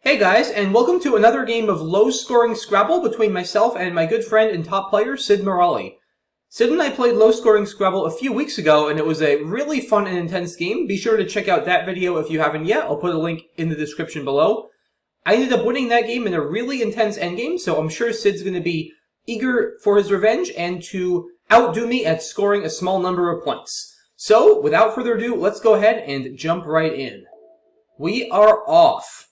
Hey guys, and welcome to another game of low-scoring Scrabble between myself and my good friend and top player, Sid Murali. Sid and I played low-scoring Scrabble a few weeks ago, and it was a really fun and intense game. Be sure to check out that video if you haven't yet. I'll put a link in the description below. I ended up winning that game in a really intense endgame, so I'm sure Sid's going to be eager for his revenge and to outdo me at scoring a small number of points. So, without further ado, let's go ahead and jump right in. We are off.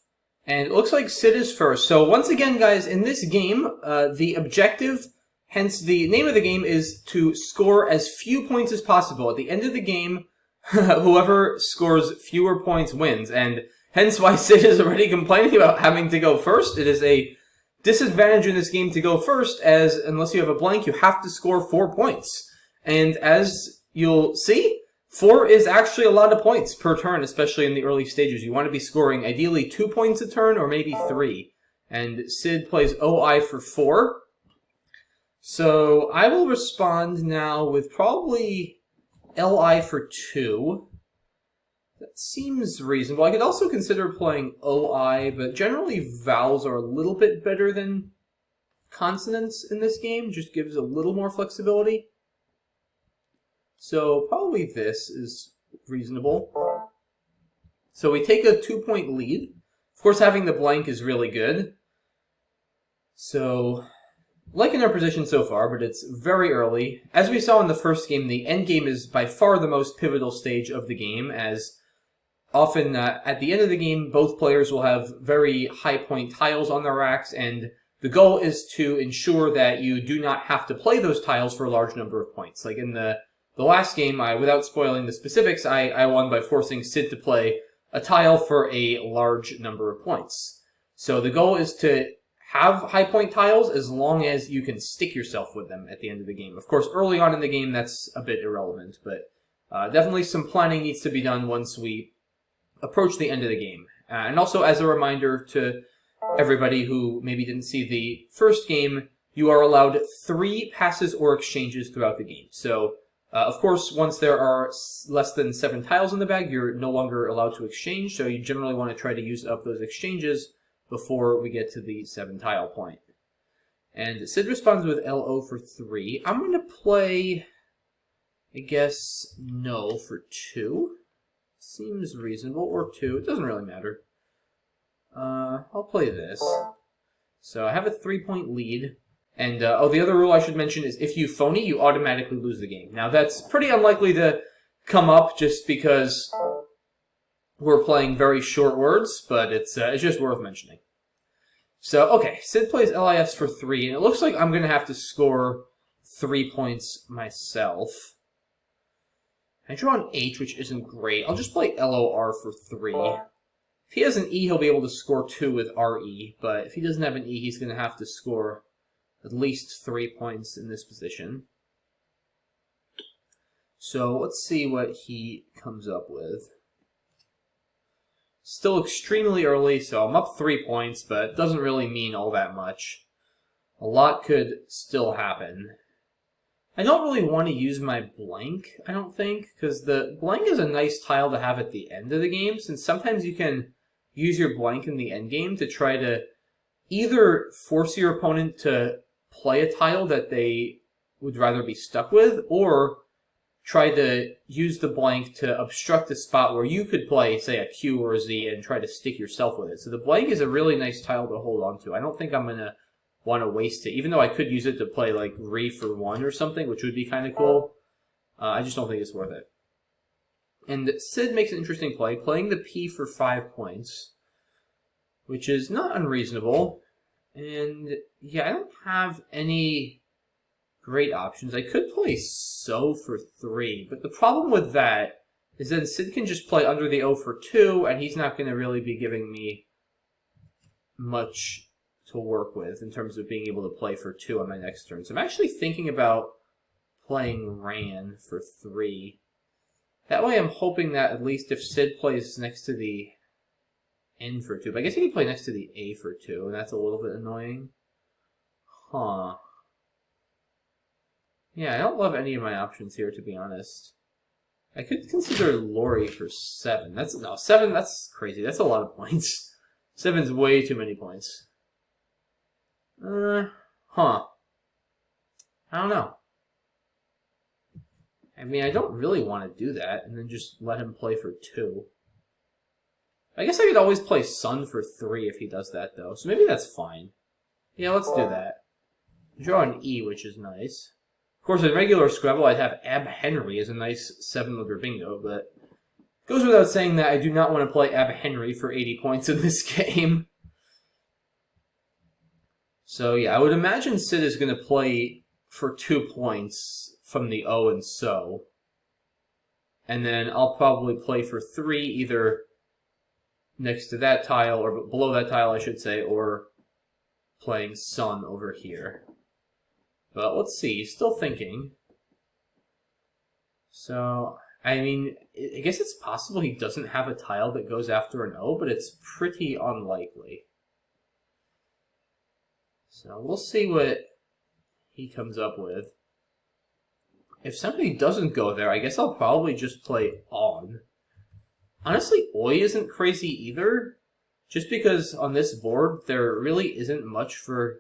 And it looks like Sid is first. So once again, guys, in this game, the objective, hence the name of the game, is to score as few points as possible. At the end of the game, whoever scores fewer points wins. And hence why Sid is already complaining about having to go first. It is a disadvantage in this game to go first, as unless you have a blank, you have to score 4 points. And as you'll see, 4 is actually a lot of points per turn, especially in the early stages. You want to be scoring ideally 2 points a turn or maybe 3. And Sid plays OI for 4. So I will respond now with probably LI for 2. That seems reasonable. I could also consider playing OI, but generally vowels are a little bit better than consonants in this game. Just gives a little more flexibility. So probably this is reasonable. So we take a 2-point lead. Of course, having the blank is really good. So, liking our position so far, but it's very early. As we saw in the first game, the end game is by far the most pivotal stage of the game, as often at the end of the game, both players will have very high point tiles on their racks, and the goal is to ensure that you do not have to play those tiles for a large number of points. Like in the last game, without spoiling the specifics, I won by forcing Sid to play a tile for a large number of points. So the goal is to have high point tiles as long as you can stick yourself with them at the end of the game. Of course, early on in the game, that's a bit irrelevant, but definitely some planning needs to be done once we approach the end of the game. And also, as a reminder to everybody who maybe didn't see the first game, you are allowed 3 passes or exchanges throughout the game. So, of course, once there are less than 7 tiles in the bag, you're no longer allowed to exchange, so you generally want to try to use up those exchanges before we get to the 7 tile point. And Sid responds with LO for 3. I'm going to play, I guess, no for 2. Seems reasonable, or 2. It doesn't really matter. I'll play this. So I have a 3-point lead. And, the other rule I should mention is if you phony, you automatically lose the game. Now, that's pretty unlikely to come up just because we're playing very short words, but it's just worth mentioning. So, okay, Sid plays LIS for 3, and it looks like I'm going to have to score 3 points myself. I draw an H, which isn't great. I'll just play LOR for 3. If he has an E, he'll be able to score 2 with RE, but if he doesn't have an E, he's going to have to score at least 3 points in this position. So let's see what he comes up with. Still extremely early, so I'm up 3 points, but it doesn't really mean all that much. A lot could still happen. I don't really want to use my blank, I don't think, because the blank is a nice tile to have at the end of the game, since sometimes you can use your blank in the end game to try to either force your opponent to play a tile that they would rather be stuck with, or try to use the blank to obstruct a spot where you could play, say, a Q or a Z and try to stick yourself with it. So the blank is a really nice tile to hold on to. I don't think I'm going to want to waste it, even though I could use it to play, like, Re for 1 or something, which would be kind of cool. I just don't think it's worth it. And Sid makes an interesting play, playing the P for 5 points, which is not unreasonable. And, yeah, I don't have any great options. I could play So for 3, but the problem with that is then Sid can just play under the O for 2, and he's not going to really be giving me much to work with in terms of being able to play for 2 on my next turn. So I'm actually thinking about playing Ran for 3. That way I'm hoping that at least if Sid plays next to the N for 2, but I guess he can play next to the A for 2, and that's a little bit annoying. Huh. Yeah, I don't love any of my options here, to be honest. I could consider Lori for 7. That's crazy. That's a lot of points. 7's way too many points. Huh. I don't know. I mean, I don't really want to do that and then just let him play for 2. I guess I could always play Sun for 3 if he does that, though. So maybe that's fine. Yeah, let's do that. Draw an E, which is nice. Of course, in regular Scrabble, I'd have Ab Henry as a nice 7-letter bingo, but it goes without saying that I do not want to play Ab Henry for 80 points in this game. So yeah, I would imagine Sid is going to play for 2 points from the O and so. And then I'll probably play for 3 either next to that tile, or below that tile, I should say, or playing Sun over here. But let's see, he's still thinking. So, I mean, I guess it's possible he doesn't have a tile that goes after an O, but it's pretty unlikely. So we'll see what he comes up with. If somebody doesn't go there, I guess I'll probably just play on. Honestly, Oi isn't crazy either, just because on this board there really isn't much for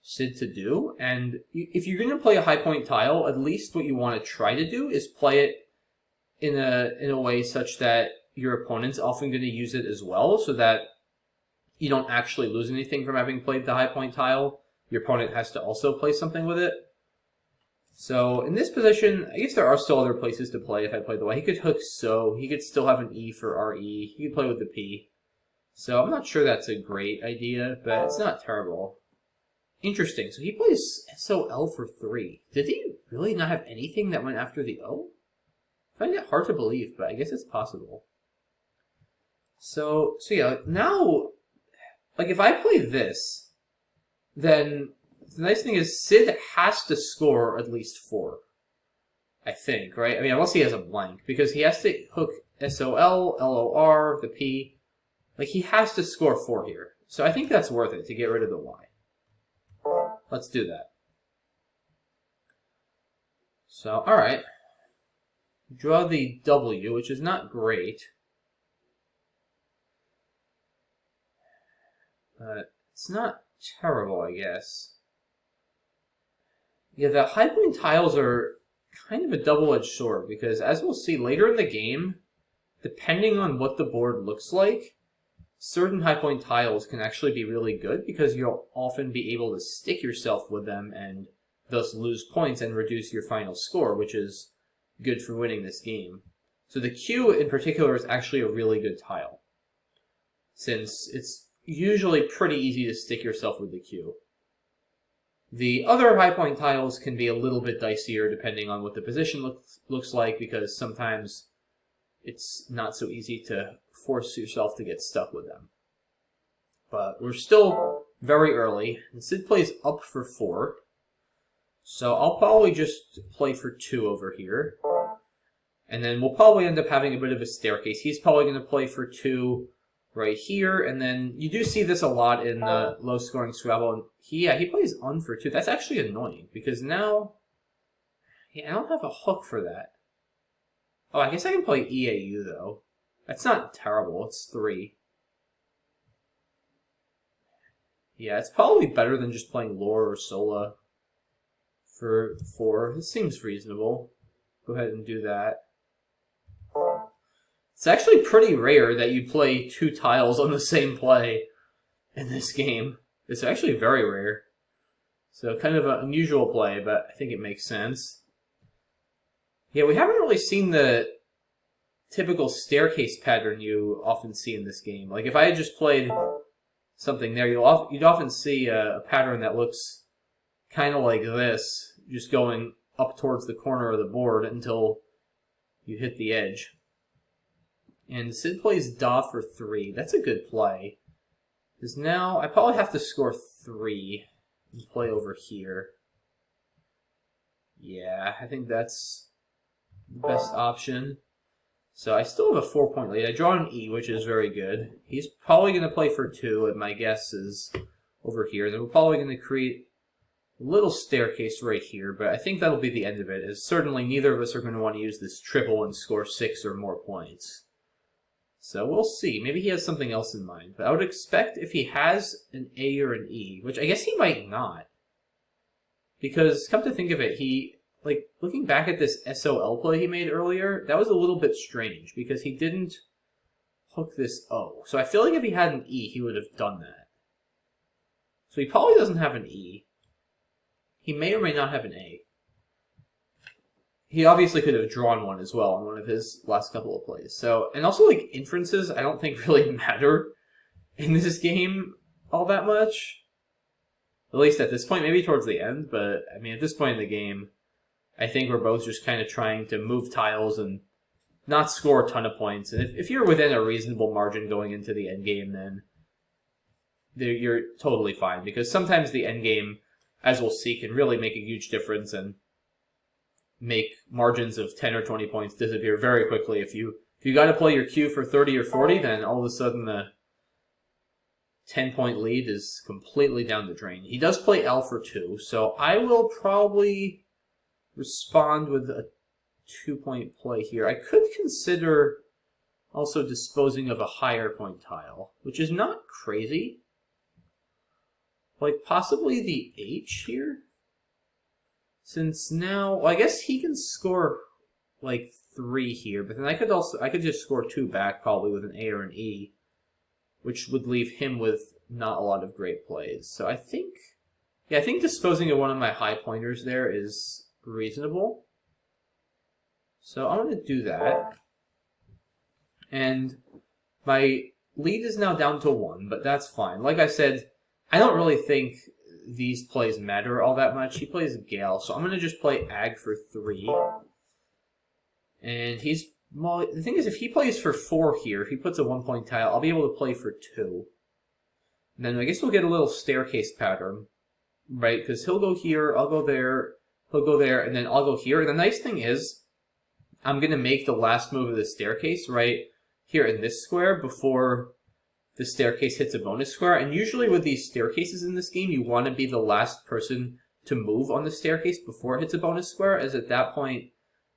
Sid to do, and if you're going to play a high point tile, at least what you want to try to do is play it in a way such that your opponent's often going to use it as well, so that you don't actually lose anything from having played the high point tile. Your opponent has to also play something with it. So in this position, I guess there are still other places to play if I play the way. He could hook so, he could still have an E for RE, he could play with the P. So I'm not sure that's a great idea, but it's not terrible. Interesting, so he plays SOL for 3. Did he really not have anything that went after the O? I find it hard to believe, but I guess it's possible. So yeah, now, like if I play this, then the nice thing is Sid has to score at least 4. I think, right? I mean, unless he has a blank, because he has to hook SOL, LOR, the P. Like, he has to score 4 here. So I think that's worth it to get rid of the Y. Let's do that. So, alright. Draw the W, which is not great. But it's not terrible, I guess. Yeah, the high point tiles are kind of a double-edged sword, because as we'll see later in the game, depending on what the board looks like, certain high point tiles can actually be really good because you'll often be able to stick yourself with them and thus lose points and reduce your final score, which is good for winning this game. So the Q in particular is actually a really good tile, since it's usually pretty easy to stick yourself with the Q. The other high point tiles can be a little bit dicier depending on what the position looks like, because sometimes it's not so easy to force yourself to get stuck with them. But we're still very early, and Sid plays up for 4. So I'll probably just play for 2 over here. And then we'll probably end up having a bit of a staircase. He's probably going to play for 2 right here, and then you do see this a lot in the low-scoring Scrabble. And he plays un for 2. That's actually annoying, because now I don't have a hook for that. Oh, I guess I can play EAU, though. That's not terrible. It's 3. Yeah, it's probably better than just playing Lore or Sola for 4. This seems reasonable. Go ahead and do that. It's actually pretty rare that you play 2 tiles on the same play in this game. It's actually very rare. So kind of an unusual play, but I think it makes sense. Yeah, we haven't really seen the typical staircase pattern you often see in this game. Like, if I had just played something there, you'd often see a pattern that looks kind of like this, just going up towards the corner of the board until you hit the edge. And Sid plays Da for 3. That's a good play. Because now I probably have to score 3 and play over here. Yeah, I think that's the best option. So I still have a 4-point lead. I draw an E, which is very good. He's probably going to play for 2, and my guess is over here. Then we're probably going to create a little staircase right here, but I think that'll be the end of it, as certainly neither of us are going to want to use this triple and score 6 or more points. So we'll see. Maybe he has something else in mind. But I would expect if he has an A or an E, which I guess he might not. Because, come to think of it, like, looking back at this SOL play he made earlier, that was a little bit strange, because he didn't hook this O. So I feel like if he had an E, he would have done that. So he probably doesn't have an E. He may or may not have an A. He obviously could have drawn one as well in one of his last couple of plays. So, and also, like, inferences I don't think really matter in this game all that much. At least at this point, maybe towards the end, but, I mean, at this point in the game, I think we're both just kind of trying to move tiles and not score a ton of points. And if you're within a reasonable margin going into the end game, then you're totally fine. Because sometimes the end game, as we'll see, can really make a huge difference and make margins of 10 or 20 points disappear very quickly. If you got to play your Q for 30 or 40, then all of a sudden the 10-point lead is completely down the drain. He does play L for 2, so I will probably respond with a 2-point play here. I could consider also disposing of a higher point tile, which is not crazy. Like, possibly the H here? Since now, well, I guess he can score, like, 3 here, but then I could just score 2 back, probably with an A or an E, which would leave him with not a lot of great plays. So I think disposing of one of my high pointers there is reasonable. So I'm going to do that. And my lead is now down to 1, but that's fine. Like I said, I don't really think these plays matter all that much. He plays Gale, so I'm going to just play Ag for 3. And well, the thing is, if he plays for 4 here, if he puts a 1-point tile, I'll be able to play for 2. And then I guess we'll get a little staircase pattern, right? Because he'll go here, I'll go there, he'll go there, and then I'll go here. And the nice thing is, I'm going to make the last move of the staircase right here in this square before the staircase hits a bonus square. And usually with these staircases in this game, you want to be the last person to move on the staircase before it hits a bonus square, as at that point,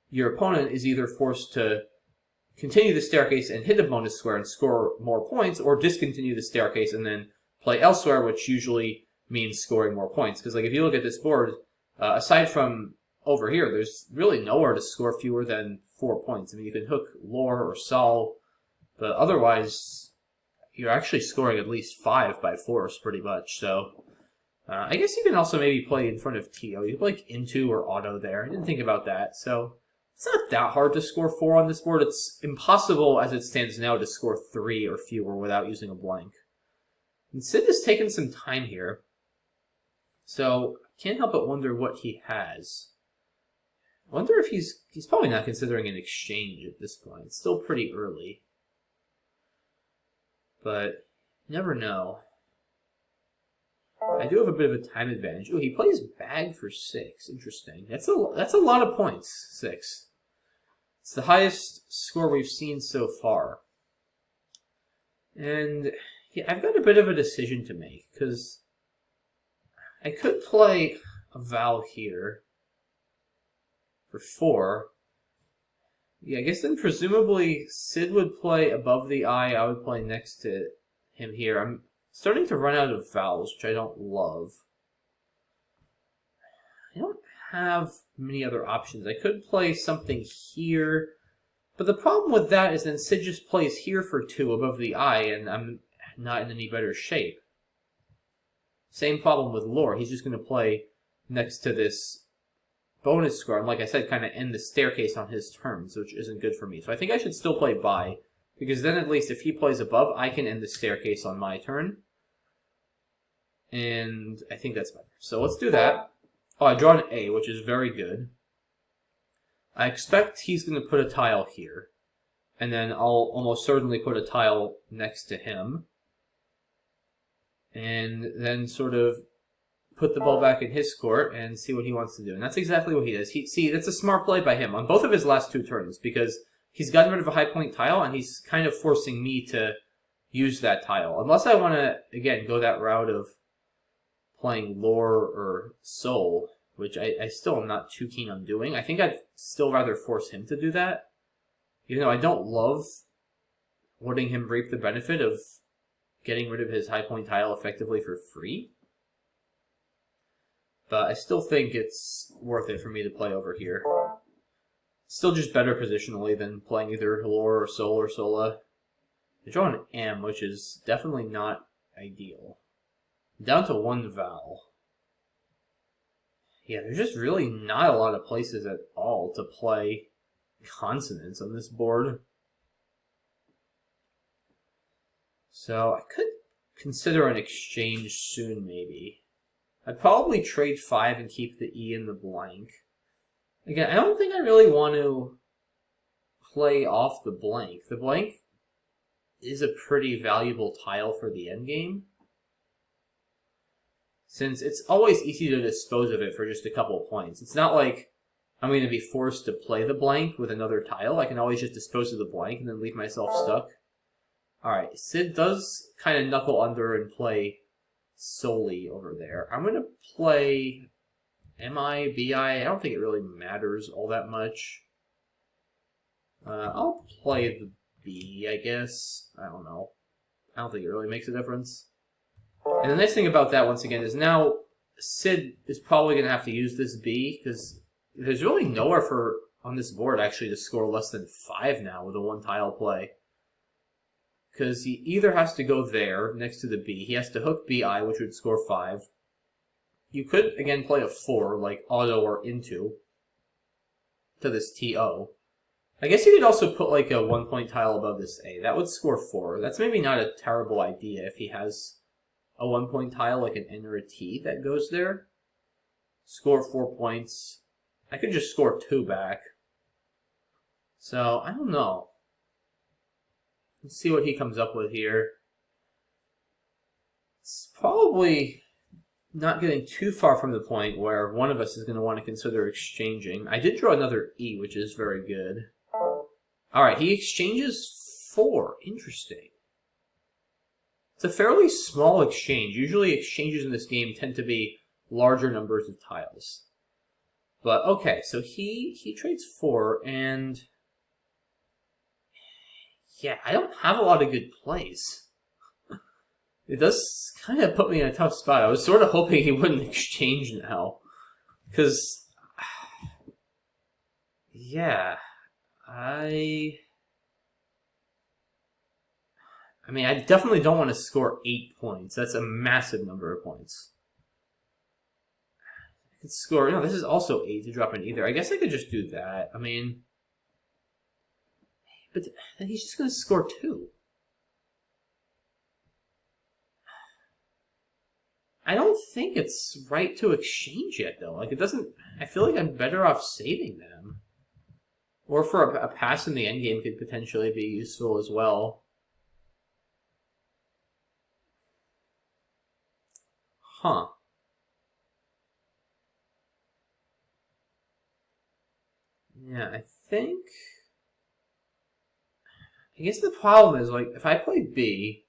your opponent is either forced to continue the staircase and hit a bonus square and score more points, or discontinue the staircase and then play elsewhere, which usually means scoring more points. Because, like, if you look at this board, aside from over here, there's really nowhere to score fewer than 4 points. I mean, you can hook Lore or Sol, but otherwise, you're actually scoring at least 5 by force, pretty much. So, I guess you can also maybe play in front of Tio. You can play like Into or Auto there. I didn't think about that. So, it's not that hard to score 4 on this board. It's impossible, as it stands now, to score 3 or fewer without using a blank. And Sid has taken some time here. So, I can't help but wonder what he has. I wonder if he's probably not considering an exchange at this point. It's still pretty early. But, you never know. I do have a bit of a time advantage. Ooh, he plays Bag for 6. Interesting. That's a lot of points, 6. It's the highest score we've seen so far. And, yeah, I've got a bit of a decision to make, because I could play a Val here for 4. Yeah, I guess then presumably Sid would play above the I would play next to him here. I'm starting to run out of vowels, which I don't love. I don't have many other options. I could play something here, but the problem with that is then Sid just plays here for 2 above the I, and I'm not in any better shape. Same problem with Lore. He's just going to play next to this bonus square, and like I said, kind of end the staircase on his terms, which isn't good for me. So I think I should still play by, because then at least if he plays above, I can end the staircase on my turn. And I think that's better. So let's do that. Oh, I draw an A, which is very good. I expect he's going to put a tile here. And then I'll almost certainly put a tile next to him. And then sort of put the ball back in his court and see what he wants to do. And that's exactly what he does. See, that's a smart play by him on both of his last 2 turns, because he's gotten rid of a high point tile, and he's kind of forcing me to use that tile. Unless I want to, again, go that route of playing Lore or Soul, which I still am not too keen on doing. I think I'd still rather force him to do that. Even though I don't love letting him reap the benefit of getting rid of his high point tile effectively for free. But I still think it's worth it for me to play over here. Still just better positionally than playing either Halor or Sol or Sola. I draw an M, which is definitely not ideal. Down to 1 vowel. Yeah, there's just really not a lot of places at all to play consonants on this board. So I could consider an exchange soon, maybe. I'd probably trade 5 and keep the E in the blank. Again, I don't think I really want to play off the blank. The blank is a pretty valuable tile for the endgame, since it's always easy to dispose of it for just a couple of points. It's not like I'm going to be forced to play the blank with another tile. I can always just dispose of the blank and then leave myself stuck. Alright, Sid does kind of knuckle under and play Soli over there. I'm going to play MI, BI. I don't think it really matters all that much. I'll play the B, I guess. I don't know. I don't think it really makes a difference. And the nice thing about that, once again, is now Sid is probably going to have to use this B, because there's really nowhere for on this board actually to score less than 5 now with a 1-tile play. Because he either has to go there, next to the B, he has to hook BI, which would score 5. You could, again, play a 4, like auto or into, to this TO. I guess you could also put like a 1-point tile above this A. That would score 4. That's maybe not a terrible idea if he has a 1-point tile like an N or a T that goes there. Score 4 points. I could just score 2 back. So, I don't know. Let's see what he comes up with here. It's probably not getting too far from the point where one of us is going to want to consider exchanging. I did draw another E, which is very good. Alright, he exchanges 4. Interesting. It's a fairly small exchange. Usually exchanges in this game tend to be larger numbers of tiles. But okay, so he trades 4, and yeah, I don't have a lot of good plays. It does kind of put me in a tough spot. I was sort of hoping he wouldn't exchange now. Because, yeah, I mean, I definitely don't want to score 8 points. That's a massive number of points. I could score, no, this is also 8 to drop in either. I guess I could just do that. I mean, but then he's just going to score 2. I don't think it's right to exchange yet, though. Like, it doesn't, I feel like I'm better off saving them. Or for a pass in the endgame could potentially be useful as well. Huh. Yeah, I guess the problem is, like, if I play B,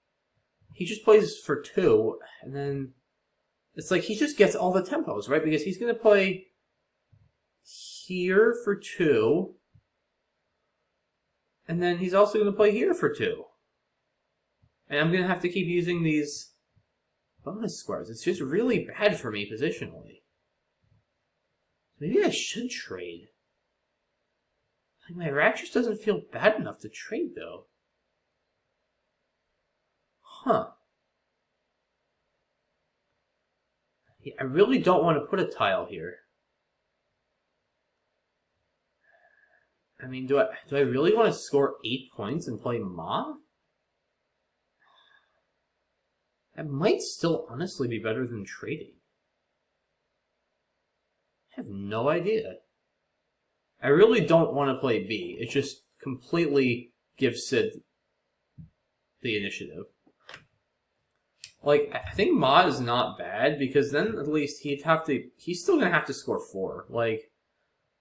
he just plays for 2, and then it's like he just gets all the tempos, right? Because he's going to play here for 2, and then he's also going to play here for 2. And I'm going to have to keep using these bonus squares. It's just really bad for me positionally. Maybe I should trade. Like, my rack just doesn't feel bad enough to trade, though. Huh. Yeah, I really don't want to put a tile here. I mean, do I really want to score 8 points and play Ma? That might still honestly be better than trading. I have no idea. I really don't want to play B. It just completely gives Sid the initiative. Like, I think Ma is not bad, because then at least he's still going to have to score 4. Like,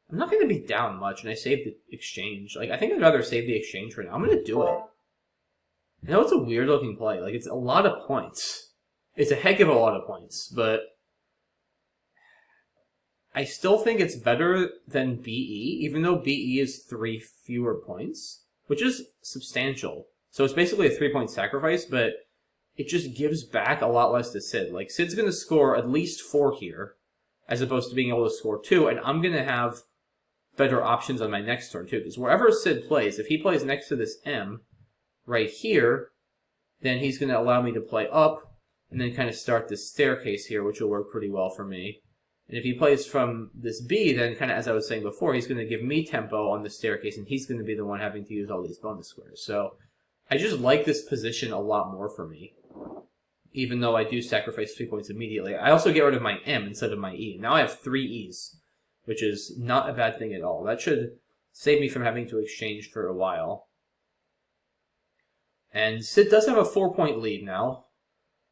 I'm not going to be down much, and I saved the exchange. Like, I think I'd rather save the exchange for now. I'm going to do it. I know it's a weird looking play. Like, it's a lot of points. It's a heck of a lot of points, but I still think it's better than BE, even though BE is 3 fewer points, which is substantial. So it's basically a 3-point sacrifice, but it just gives back a lot less to Sid. Like, Sid's going to score at least 4 here, as opposed to being able to score 2, and I'm going to have better options on my next turn, too. Because wherever Sid plays, if he plays next to this M right here, then he's going to allow me to play up, and then kind of start this staircase here, which will work pretty well for me. And if he plays from this B, then kind of as I was saying before, he's going to give me tempo on the staircase, and he's going to be the one having to use all these bonus squares. So I just like this position a lot more for me, even though I do sacrifice 3 points immediately. I also get rid of my M instead of my E. Now I have 3 E's, which is not a bad thing at all. That should save me from having to exchange for a while. And Sid does have a 4-point lead now.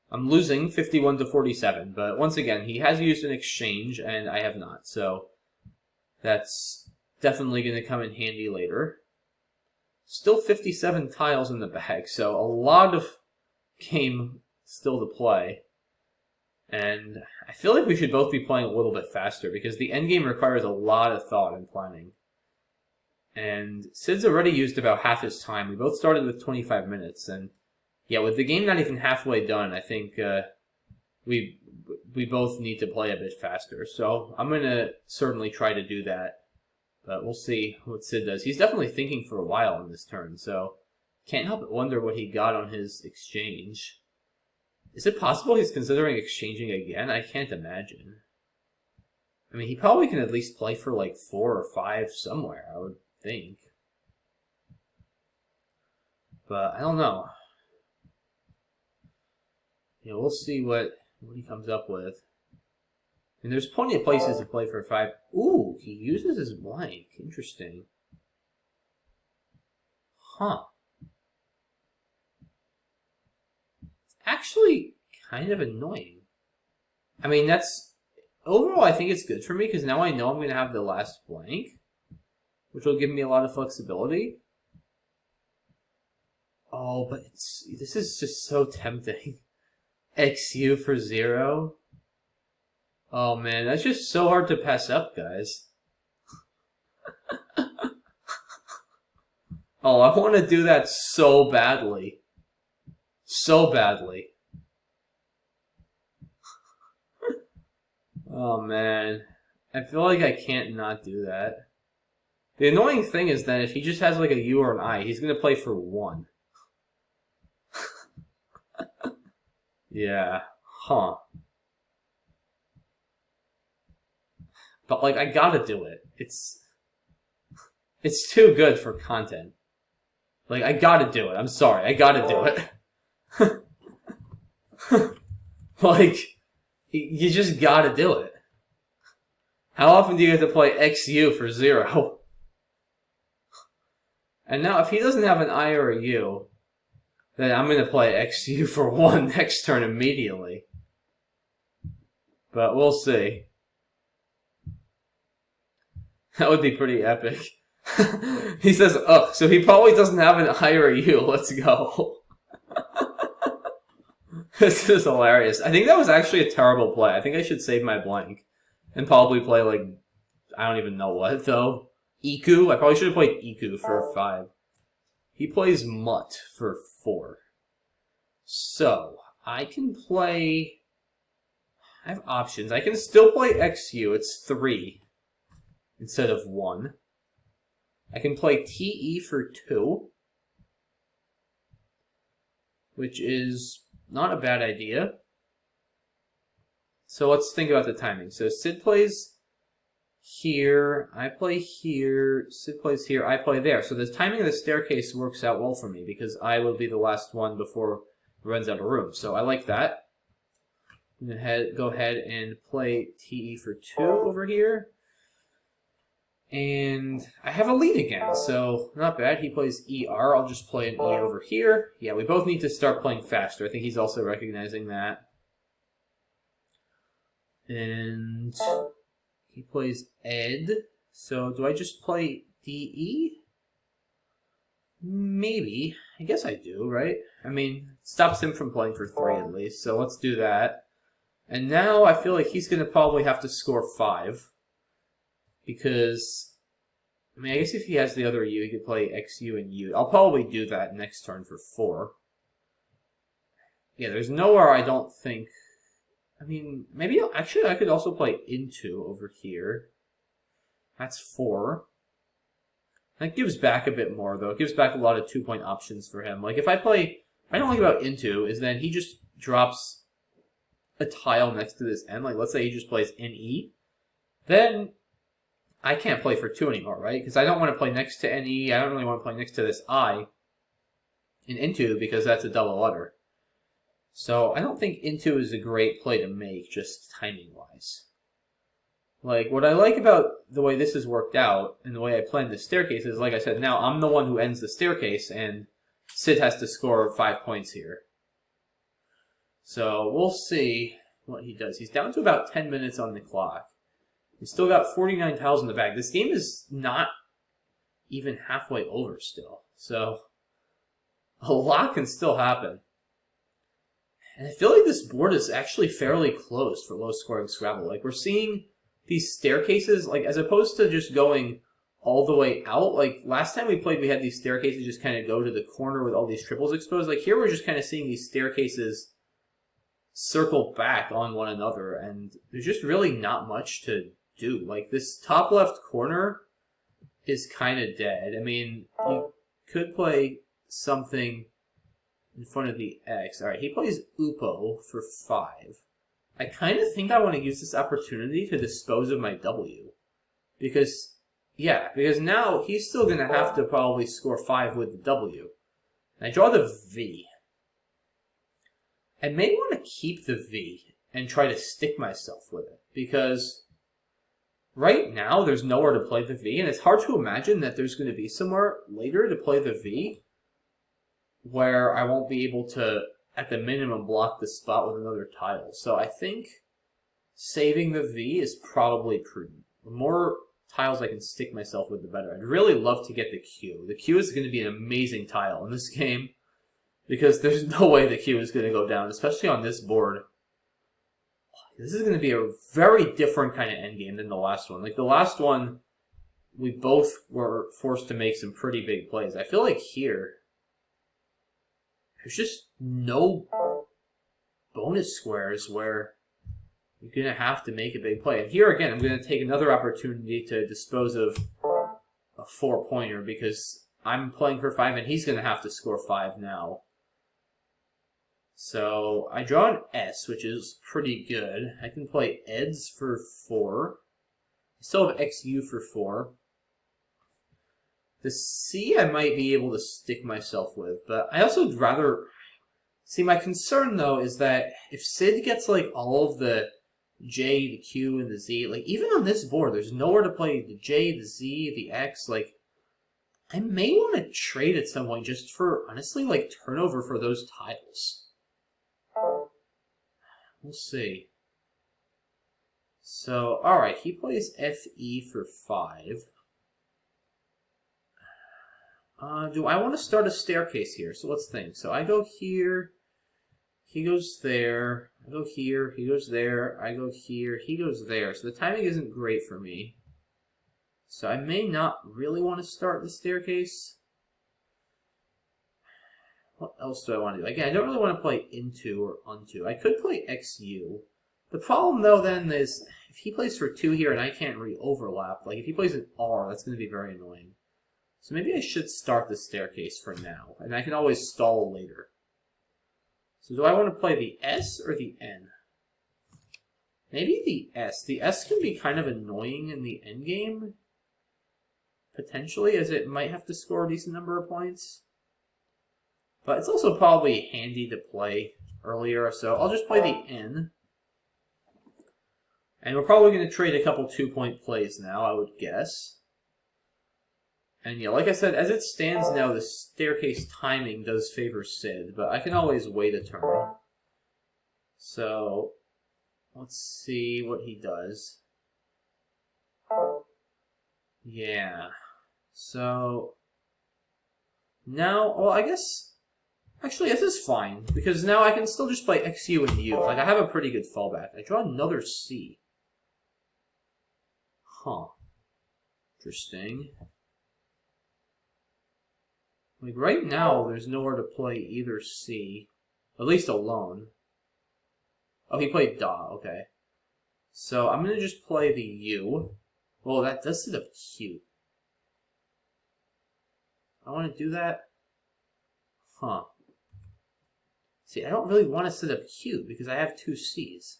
I'm losing 51 to 47, but once again, he has used an exchange, and I have not, so that's definitely going to come in handy later. Still 57 tiles in the bag, so a lot of game still to play. And I feel like we should both be playing a little bit faster, because the endgame requires a lot of thought and planning. And Sid's already used about half his time. We both started with 25 minutes, and yeah, with the game not even halfway done, I think we both need to play a bit faster. So I'm going to certainly try to do that. But we'll see what Sid does. He's definitely thinking for a while on this turn, so can't help but wonder what he got on his exchange. Is it possible he's considering exchanging again? I can't imagine. I mean, he probably can at least play for like 4 or 5 somewhere, I would think. But I don't know. Yeah, we'll see what he comes up with. And there's plenty of places to play for 5. Ooh, he uses his blank. Interesting. Huh. It's actually kind of annoying. I mean, that's... Overall, I think it's good for me, because now I know I'm going to have the last blank, which will give me a lot of flexibility. Oh, but this is just so tempting. XU for 0. Oh man, that's just so hard to pass up, guys. Oh, I want to do that so badly. So badly. Oh man. I feel like I can't not do that. The annoying thing is that if he just has like a U or an I, he's going to play for 1. Yeah. Huh. But, like, I gotta do it. It's too good for content. Like, I gotta do it. I'm sorry. I gotta do it. Like, you just gotta do it. How often do you have to play XU for 0? And now, if he doesn't have an I or a U, then I'm going to play XU for 1 next turn immediately. But we'll see. That would be pretty epic. He says, ugh, so he probably doesn't have an I or a U. Let's go. This is hilarious. I think that was actually a terrible play. I think I should save my blank. And probably play, like, I don't even know what, though. Iku? I probably should have played Iku for 5. He plays Mutt for 4. So, I can play... I have options. I can still play XU. It's 3 instead of 1. I can play TE for 2, which is not a bad idea. So let's think about the timing. So Sid plays here, I play here, Sid plays here, I play there. So the timing of the staircase works out well for me because I will be the last one before it runs out of room. So I like that. I'm going to go ahead and play TE for 2 over here. And I have a lead again, so not bad. He plays ER. I'll just play an E over here. Yeah, we both need to start playing faster. I think he's also recognizing that. And he plays Ed. So do I just play DE? Maybe. I guess I do, right? I mean, it stops him from playing for 3 at least, so let's do that. And now I feel like he's going to probably have to score 5. Because I mean, I guess if he has the other U, he could play XU and U. I'll probably do that next turn for 4. Yeah, there's nowhere I don't think... I mean, maybe... Actually, I could also play into over here. That's 4. That gives back a bit more, though. It gives back a lot of 2-point options for him. Like, if I play... What I don't like about into is then he just drops a tile next to this N. Like, let's say he just plays NE. Then I can't play for 2 anymore, right? Because I don't want to play next to NE. I don't really want to play next to this I in into because that's a double letter. So I don't think into is a great play to make, just timing-wise. Like, what I like about the way this has worked out and the way I planned the staircase is, like I said, now I'm the one who ends the staircase, and Sid has to score 5 points here. So we'll see what he does. He's down to about 10 minutes on the clock. He's still got 49 tiles in the bag. This game is not even halfway over still. So a lot can still happen. And I feel like this board is actually fairly closed for low-scoring Scrabble. Like, we're seeing these staircases, like, as opposed to just going all the way out. Like, last time we played, we had these staircases just kind of go to the corner with all these triples exposed. Like, here we're just kind of seeing these staircases circle back on one another, and there's just really not much to do. Like, this top left corner is kind of dead. I mean, you could play something in front of the X. Alright, he plays Upo for 5. I kind of think I want to use this opportunity to dispose of my W. Because now he's still going to have to probably score 5 with the W. And I draw the V. I may want to keep the V and try to stick myself with it. Because right now there's nowhere to play the V. And it's hard to imagine that there's going to be somewhere later to play the V where I won't be able to, at the minimum, block the spot with another tile. So I think saving the V is probably prudent. The more tiles I can stick myself with, the better. I'd really love to get the Q. The Q is going to be an amazing tile in this game because there's no way the Q is going to go down, especially on this board. This is going to be a very different kind of endgame than the last one. Like, the last one, we both were forced to make some pretty big plays. I feel like here, there's just no bonus squares where you're going to have to make a big play. And here again, I'm going to take another opportunity to dispose of a 4-pointer because I'm playing for 5 and he's going to have to score 5 now. So I draw an S, which is pretty good. I can play EDS for 4. I still have XU for 4. The C I might be able to stick myself with, but I also would rather... See, my concern, though, is that if Sid gets, like, all of the J, the Q, and the Z, like, even on this board, there's nowhere to play the J, the Z, the X, like, I may want to trade at some point just for, honestly, like, turnover for those tiles. We'll see. So, alright, he plays FE for 5. Do I want to start a staircase here? So let's think. So I go here, he goes there, I go here, he goes there, I go here, he goes there. So the timing isn't great for me. So I may not really want to start the staircase. What else do I want to do? Again, I don't really want to play into or onto. I could play XU. The problem, though, then, is if he plays for 2 here and I can't re-overlap, like if he plays an R, that's going to be very annoying. So maybe I should start the staircase for now, and I can always stall later. So do I want to play the S or the N? Maybe the S. The S can be kind of annoying in the endgame, potentially, as it might have to score a decent number of points. But it's also probably handy to play earlier, so I'll just play the N. And we're probably going to trade a couple 2-point plays now, I would guess. And yeah, like I said, as it stands now, the staircase timing does favor Sid, but I can always wait a turn. So, let's see what he does. Yeah. So, now, well, I guess... Actually, this is fine, because now I can still just play XU and U. Like, I have a pretty good fallback. I draw another C. Huh. Interesting. Like, right now, there's nowhere to play either C. At least alone. Oh, he played Da, okay. So, I'm gonna just play the U. Well, that does sit up cute. I want to do that? Huh. See, I don't really want to sit up cute because I have 2 C's.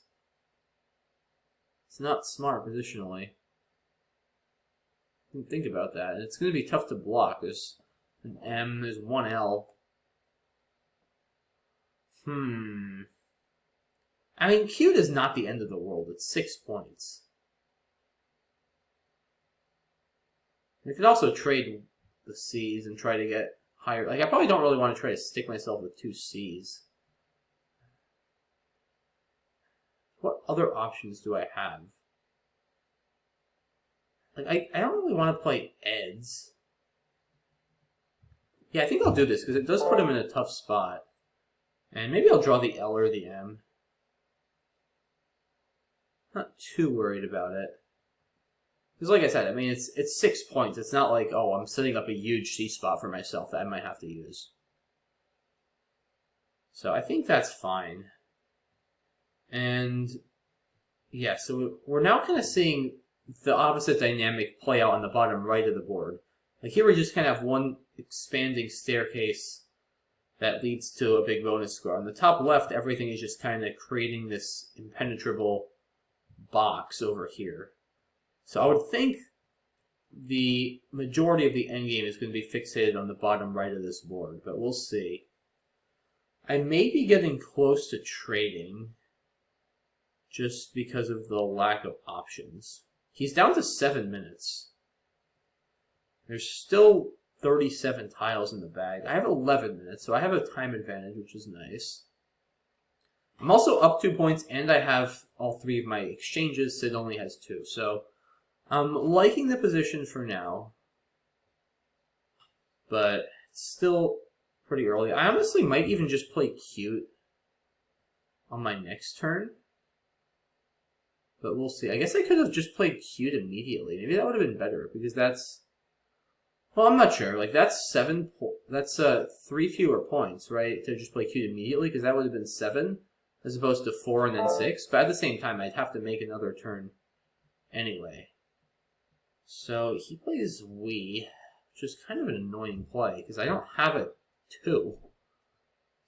It's not smart positionally. Didn't think about that. It's going to be tough to block. There's an M, there's 1 L. I mean, cute is not the end of the world. It's 6 points. I could also trade the C's and try to get higher. Like, I probably don't really want to try to stick myself with 2 C's. What other options do I have? Like, I don't really want to play Eds. Yeah, I think I'll do this because it does put him in a tough spot. And maybe I'll draw the L or the M. Not too worried about it. Because like I said, I mean, it's 6 points. It's not like, oh, I'm setting up a huge C spot for myself that I might have to use. So I think that's fine. And yeah, so we're now kind of seeing the opposite dynamic play out on the bottom right of the board. Like here we just kind of have one expanding staircase that leads to a big bonus score. On the top left, everything is just kind of creating this impenetrable box over here. So I would think the majority of the endgame is going to be fixated on the bottom right of this board, but we'll see. I may be getting close to trading just because of the lack of options. He's down to 7 minutes. There's still 37 tiles in the bag. I have 11 minutes, so I have a time advantage, which is nice. I'm also up 2 points, and I have all 3 of my exchanges. Sid only has 2, so I'm liking the position for now. But it's still pretty early. I honestly might even just play cute on my next turn. But we'll see. I guess I could have just played cute immediately. Maybe that would have been better, because that's... Well, I'm not sure. Like, that's 3 fewer points, right? To just play cute immediately, because that would have been 7, as opposed to 4 and then 6. But at the same time, I'd have to make another turn anyway. So, he plays Wii, which is kind of an annoying play, because I don't have a 2.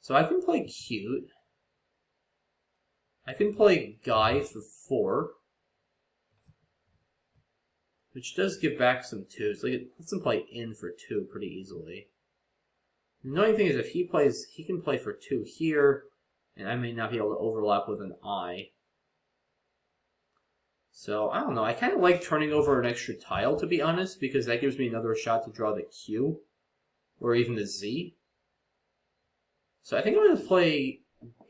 So I can play cute. I can play Guy for 4, which does give back some 2s. Like, it lets him play in for 2 pretty easily. The annoying thing is if he plays, he can play for 2 here, and I may not be able to overlap with an I. So, I don't know. I kind of like turning over an extra tile, to be honest, because that gives me another shot to draw the Q, or even the Z. So I think I'm going to play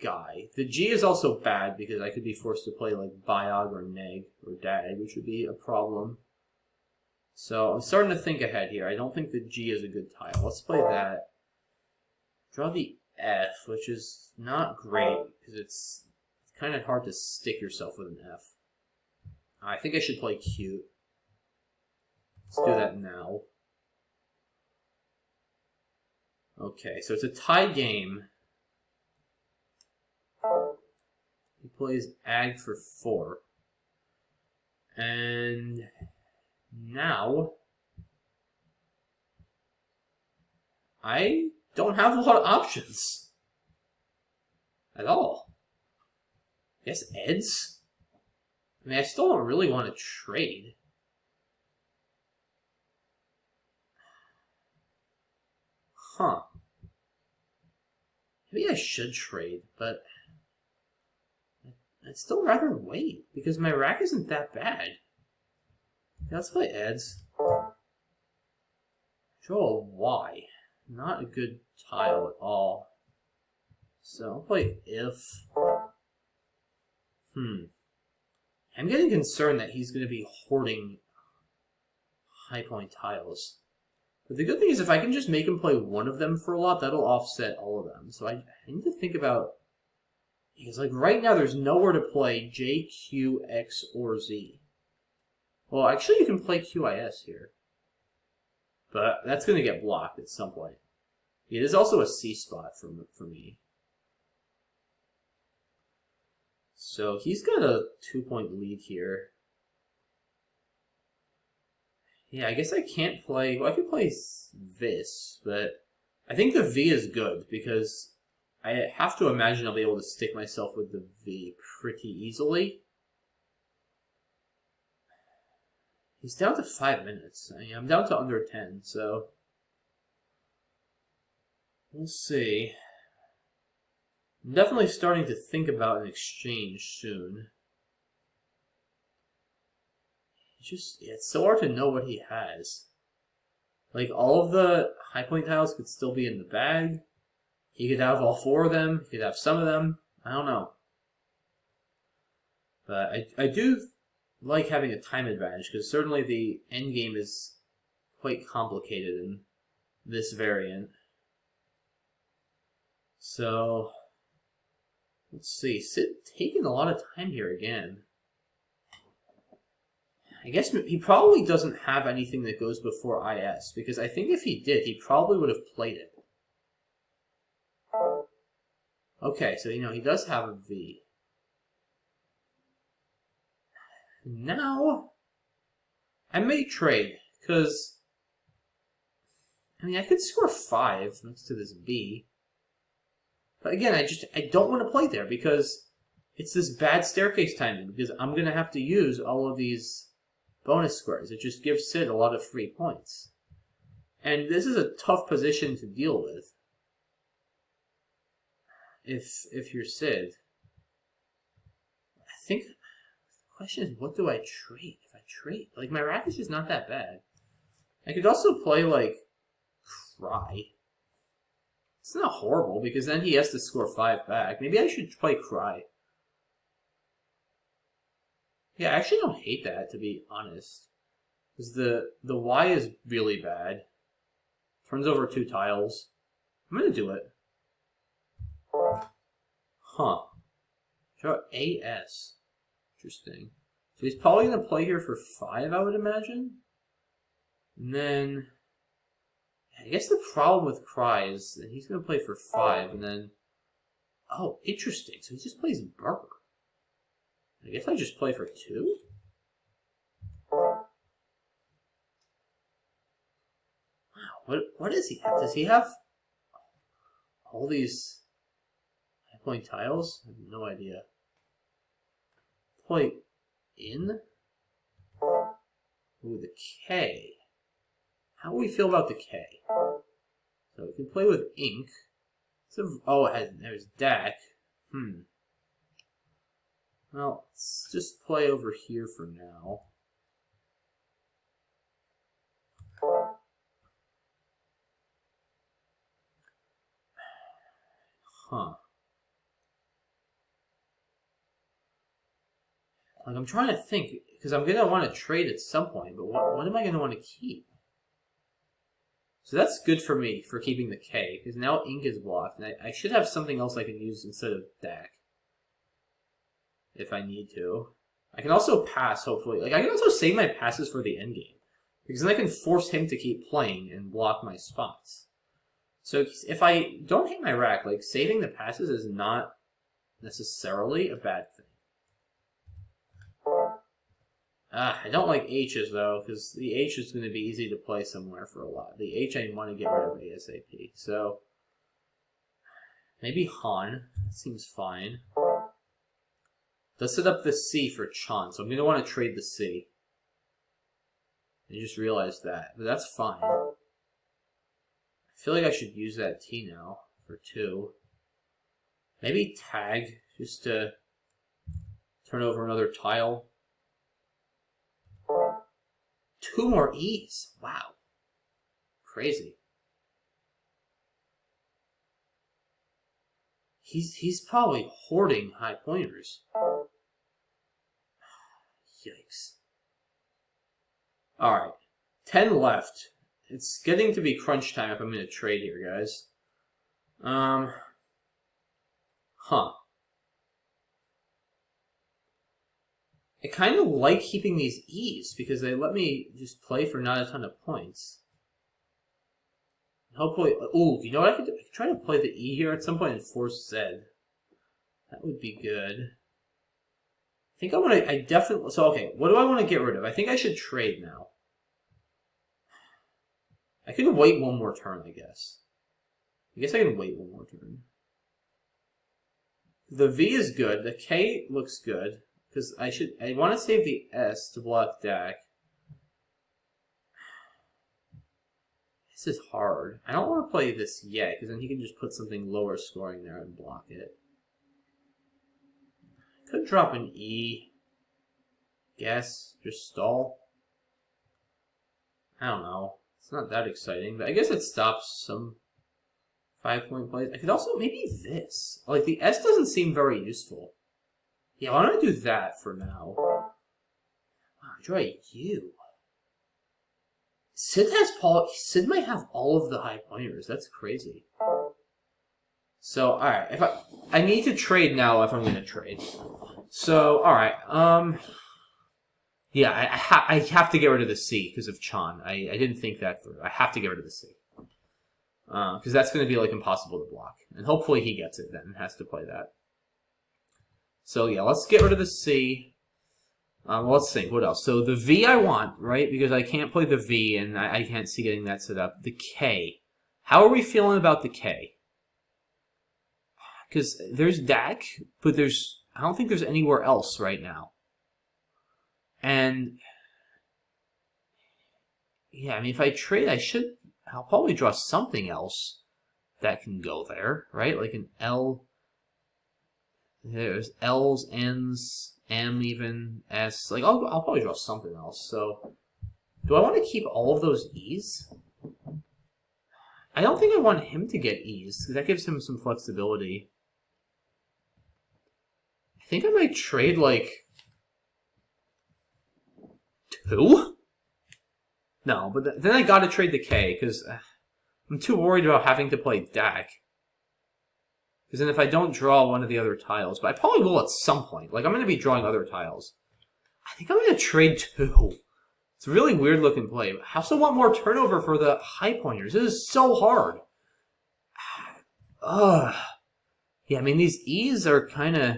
Guy. The G is also bad because I could be forced to play like Biog or Neg or Dag, which would be a problem. So I'm starting to think ahead here. I don't think the G is a good tile. Let's play that. Draw the F, which is not great because it's kind of hard to stick yourself with an F. I think I should play cute. Let's do that now. Okay, so it's a tie game. He plays Ag for 4. And now I don't have a lot of options at all. I guess Eds? I mean, I still don't really want to trade. Huh. Maybe I should trade, but I'd still rather wait, because my rack isn't that bad. Yeah, let's play Eds. Draw a Y. Not a good tile at all. So I'll play If. I'm getting concerned that he's going to be hoarding high point tiles. But the good thing is if I can just make him play one of them for a lot, that'll offset all of them. So I need to think about... Because like right now there's nowhere to play J, Q, X, or Z. Well, actually you can play QIS here. But that's going to get blocked at some point. It is also a C spot for me. So he's got a 2-point lead here. Yeah, I guess I can't play... Well, I could play this, but I think the V is good because I have to imagine I'll be able to stick myself with the V pretty easily. He's down to 5 minutes. I mean, I'm down to under 10, so... We'll see. I'm definitely starting to think about an exchange soon. It's so hard to know what he has. Like, all of the high point tiles could still be in the bag. He could have all 4 of them. He could have some of them. I don't know. But I do like having a time advantage, because certainly the end game is quite complicated in this variant. So, let's see. Sid taking a lot of time here again. I guess he probably doesn't have anything that goes before IS, because I think if he did, he probably would have played it. Okay, so he does have a V. Now, I may trade, because, I mean, I could score 5 next to this B. But again, I don't want to play there, because it's this bad staircase timing, because I'm going to have to use all of these bonus squares. It just gives Sid a lot of free points. And this is a tough position to deal with. If you're Sid. I think the question is, what do I trade? If I trade, like, my rack is just not that bad. I could also play, like, Cry. It's not horrible, because then he has to score 5 back. Maybe I should play Cry. Yeah, I actually don't hate that, to be honest. Because the Y is really bad. Turns over 2 tiles. I'm going to do it. Huh. Draw AS. Interesting. So he's probably going to play here for 5, I would imagine. And then... I guess the problem with Cry is that he's going to play for 5, and then... Oh, interesting. So he just plays Burger. I guess I just play for 2? Wow, what does he have? Does he have all these high point tiles? I have no idea. Play in? Ooh, the K. How do we feel about the K? So we can play with ink. Oh, there's DAC. Well, let's just play over here for now. Huh. Like, I'm trying to think, because I'm going to want to trade at some point, but what am I going to want to keep? So that's good for me, for keeping the K, because now ink is blocked, and I should have something else I can use instead of DAC. If I need to. I can also pass, hopefully. Like, I can also save my passes for the endgame, because then I can force him to keep playing and block my spots. So if I don't hit my rack, like, saving the passes is not necessarily a bad thing. I don't like H's, though, because the H is going to be easy to play somewhere for a lot. The H I want to get rid of ASAP. So, maybe Han. That seems fine. Let's set up the C for Chan, so I'm going to want to trade the C. I just realized that, but that's fine. I feel like I should use that T now for 2. Maybe tag, just to turn over another tile. 2 more E's. Wow. Crazy. He's probably hoarding high pointers. Yikes. Alright. 10 left. It's getting to be crunch time if I'm going to trade here, guys. Huh. I kind of like keeping these E's because they let me just play for not a ton of points. Hopefully, ooh, you know what I could do? I could try to play the E here at some point and force Zed. That would be good. I think I definitely, so okay, what do I want to get rid of? I think I should trade now. I could wait one more turn, I guess. I guess I can wait one more turn. The V is good. The K looks good. Because I want to save the S to block Dak. This is hard. I don't want to play this yet, because then he can just put something lower scoring there and block it. Could drop an E. Guess. Just stall. I don't know. It's not that exciting, but I guess it stops some 5-point plays. I could also, maybe this. Like, the S doesn't seem very useful. Yeah, why don't I do that for now? Wow, I draw a U. Sid might have all of the high pointers. That's crazy. So, alright, I need to trade now if I'm gonna trade. So, alright, yeah, I have to get rid of the C because of Chan. I didn't think that through. I have to get rid of the C. Because that's going to be, like, impossible to block. And hopefully he gets it then and has to play that. So, yeah, let's get rid of the C. Let's think. What else? So, the V I want, right? Because I can't play the V, and I can't see getting that set up. The K. How are we feeling about the K? Because there's Dak, but I don't think there's anywhere else right now. And, yeah, I mean, if I trade, I'll probably draw something else that can go there, right? Like an L. There's L's, N's, M even, S. Like, I'll probably draw something else. So, do I want to keep all of those E's? I don't think I want him to get E's, because that gives him some flexibility. I think I might trade, like, 2? No, but then I gotta trade the K, because I'm too worried about having to play Dak. Because then if I don't draw one of the other tiles, but I probably will at some point. Like, I'm going to be drawing other tiles. I think I'm going to trade 2. It's a really weird looking play. I also want more turnover for the high pointers. This is so hard. Ugh. Yeah, I mean, these E's are kind of...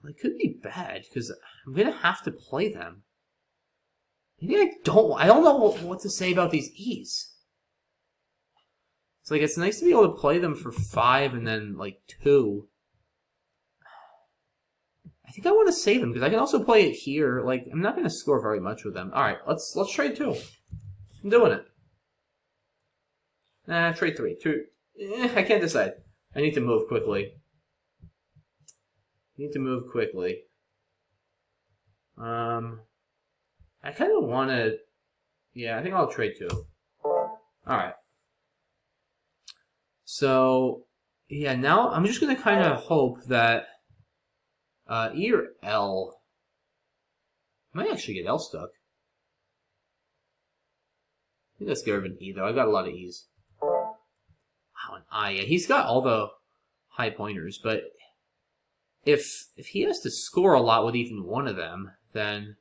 They could be bad, because I'm going to have to play them. Maybe I don't know what to say about these E's. It's like, it's nice to be able to play them for 5 and then, like, 2. I think I want to save them, because I can also play it here. Like, I'm not going to score very much with them. Alright, let's trade 2. I'm doing it. Nah, trade 3. 2. I can't decide. I need to move quickly. I kind of want to... Yeah, I think I'll trade 2. Alright. So, yeah, now I'm just going to kind of hope that E or L... I might actually get L stuck. I think let's get rid of an E, though. I got a lot of E's. Wow, an I. Yeah, he's got all the high pointers, but if he has to score a lot with even one of them, then...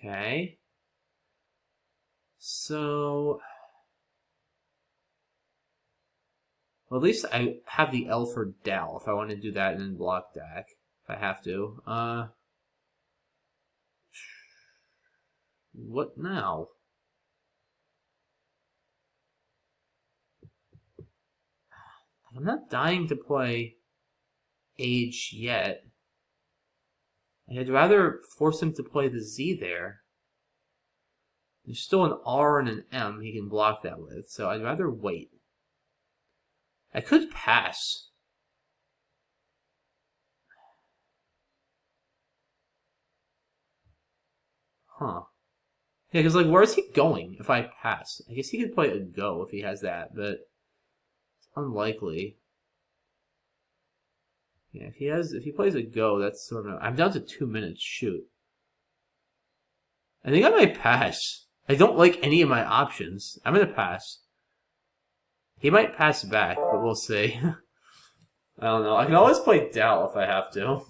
Okay. So... Well, at least I have the L for Dal if I want to do that and then block Dak if I have to. What now? I'm not dying to play Age yet. I'd rather force him to play the Z there. There's still an R and an M he can block that with, so I'd rather wait. I could pass. Huh. Yeah, because, like, where is he going if I pass? I guess he could play a go if he has that, but it's unlikely. Yeah, if he plays a go, that's sort of... I'm down to 2 minutes. Shoot. I think I might pass. I don't like any of my options. I'm going to pass. He might pass back, but we'll see. I don't know. I can always play Dal if I have to.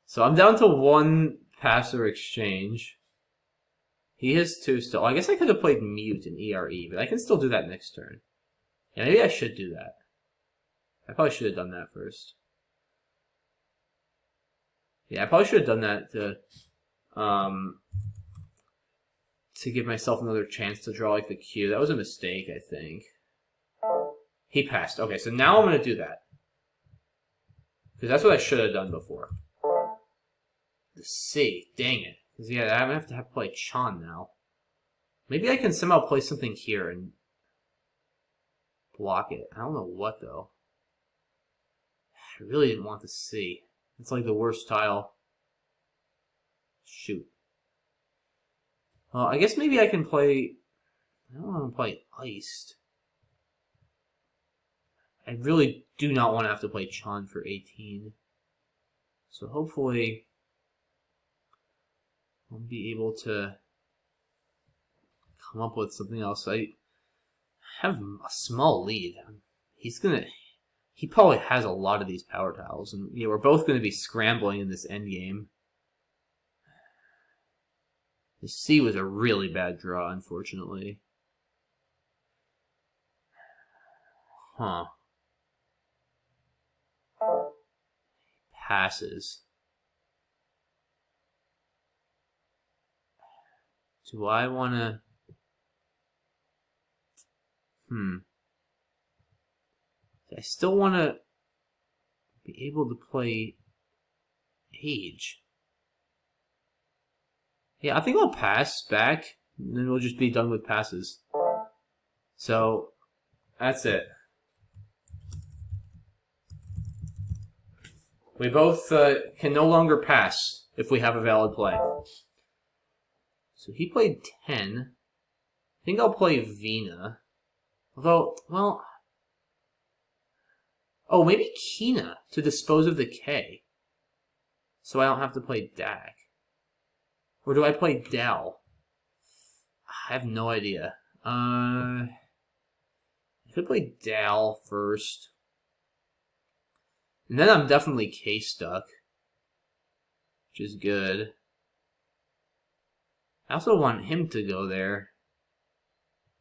So I'm down to 1 pass or exchange. He has 2 still. I guess I could have played Mute and ERE, but I can still do that next turn. Yeah, maybe I should do that. I probably should have done that first. Yeah, I probably should have done that to give myself another chance to draw like the Q. That was a mistake, I think. He passed. Okay, so now I'm going to do that. Because that's what I should have done before. The C. Dang it. Because, yeah, I'm going to have to play Chan now. Maybe I can somehow play something here and block it. I don't know what, though. I really didn't want the C. It's like the worst tile. Shoot. Well, I guess maybe I can play... I don't want to play Iced. I really do not want to have to play Chan for 18. So hopefully I'll be able to come up with something else. I have a small lead. He probably has a lot of these power tiles. And yeah, we're both going to be scrambling in this end game. The C was a really bad draw, unfortunately. Huh. Passes. Do I want to... I still want to be able to play Age. Yeah, I think I'll pass back, and then we'll just be done with passes. So, that's it. We both can no longer pass if we have a valid play. So he played 10. I think I'll play Vina. Although, well... Oh, maybe Kina to dispose of the K. So I don't have to play Dak. Or do I play Dal? I have no idea. I could play Dal first. And then I'm definitely K stuck. Which is good. I also want him to go there.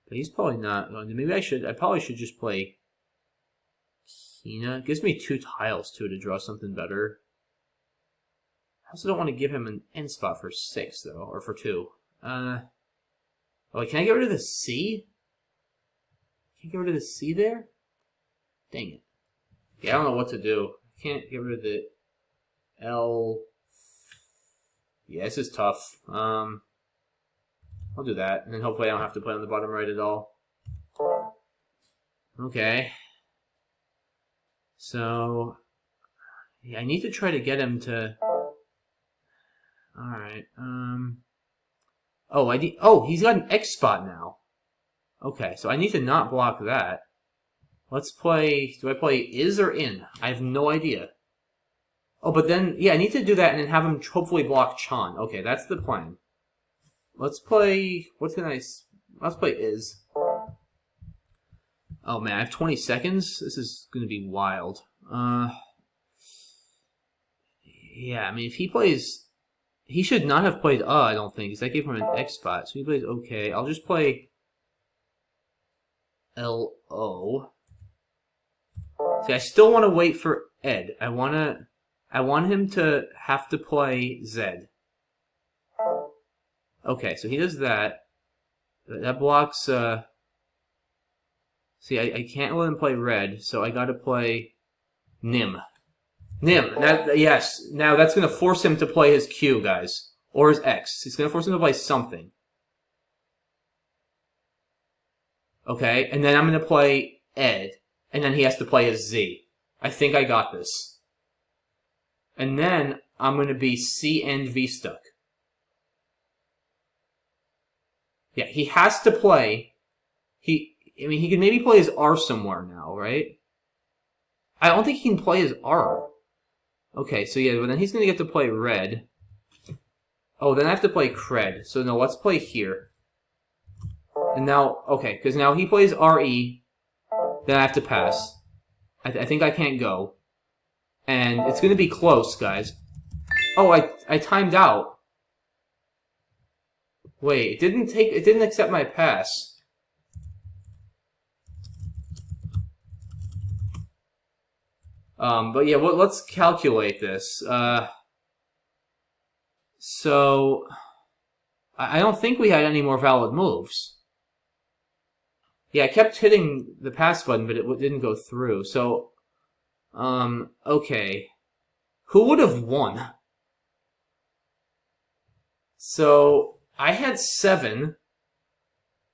But he's probably not going to. Maybe I probably should just play Kina. It gives me 2 tiles too to draw something better. I also don't want to give him an end spot for 6 though, or for 2. Oh, can I get rid of the C? Can I get rid of the C there? Dang it. Yeah, I don't know what to do. I can't get rid of the L. Yeah, this is tough. I'll do that, and then hopefully I don't have to play on the bottom right at all. Okay. So, yeah, I need to try to get him to... Alright, Oh, he's got an X spot now. Okay, so I need to not block that. Let's play... Do I play is or in? I have no idea. Oh, but then... Yeah, I need to do that and then have him hopefully block Chan. Okay, that's the plan. Let's play... What can I... Let's play is. Oh, man, I have 20 seconds? This is going to be wild. Yeah, I mean, if he plays... He should not have played I don't think, because that gave him an X spot. So he plays okay. I'll just play LO. See, I still want to wait for Ed. I want him to have to play Z. Okay, so he does that. That blocks, See, I can't let him play red, so I gotta play Nim. Nim, yes. Now that's gonna force him to play his Q, guys. Or his X. He's gonna force him to play something. Okay, and then I'm gonna play Ed. And then he has to play his Z. I think I got this. And then I'm gonna be C and V stuck. Yeah, he has to play... I mean, he can maybe play his R somewhere now, right? I don't think he can play his R. Okay, so yeah, but then he's going to get to play red. Oh, then I have to play cred. So no, let's play here. And now, okay, because now he plays RE. Then I have to pass. I think I can't go. And it's going to be close, guys. Oh, I timed out. Wait, it didn't accept my pass. But yeah, let's calculate this. So I don't think we had any more valid moves. Yeah, I kept hitting the pass button, but it didn't go through. So, okay. Who would have won? So, I had 7.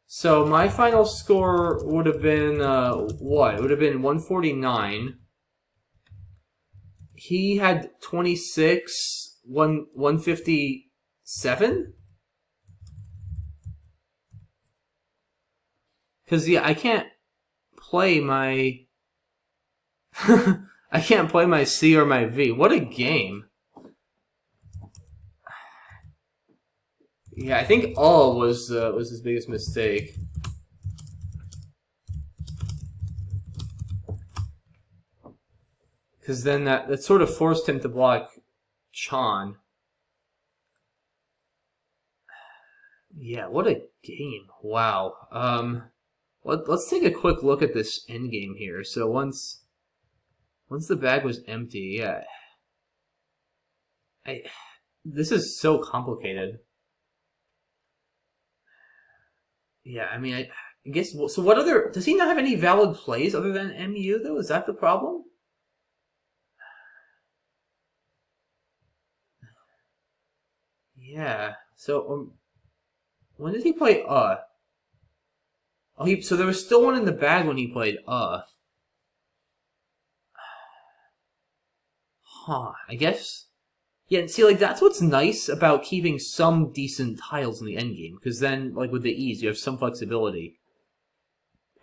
So, my final score would have been, what? It would have been 149. He had 26, 157? Because, yeah, I can't play my... I can't play my C or my V. What a game. Yeah, I think all was his biggest mistake. Because then that sort of forced him to block Chan. Yeah, what a game. Wow. Let's take a quick look at this endgame here. So once the bag was empty, yeah. This is so complicated. Yeah, I mean, I guess... So what other... Does he not have any valid plays other than MU, though? Is that the problem? Yeah. So, when did he play Oh, so there was still one in the bag when he played Huh, I guess... Yeah, see, like, that's what's nice about keeping some decent tiles in the endgame, because then, like, with the ease, you have some flexibility.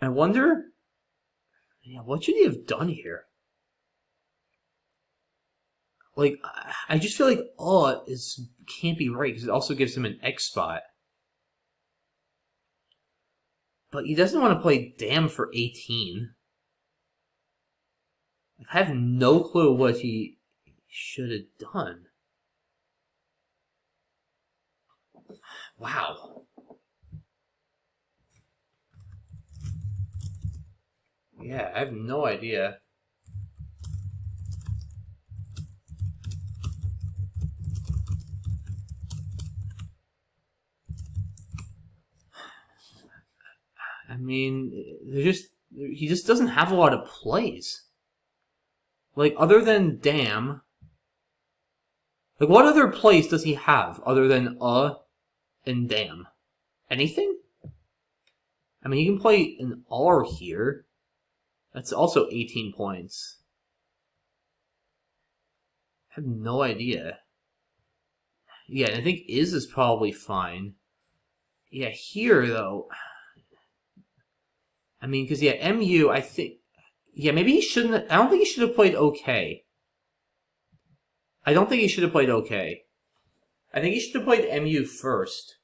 I wonder... Yeah, what should he have done here? Like, I just feel like can't be right, because it also gives him an X spot. But he doesn't want to play Damn for 18. I have no clue what he should have done. Wow. Yeah, I have no idea. I mean, he just doesn't have a lot of plays. Like, other than Damn, like, what other plays does he have other than and Damn? Anything? I mean, he can play an R here. That's also 18 points. I have no idea. Yeah, I think is probably fine. Yeah, here, though... I mean, because, yeah, MU, I think... Yeah, maybe he shouldn't... I don't think he should have played OK. I don't think he should have played OK. I think he should have played MU first.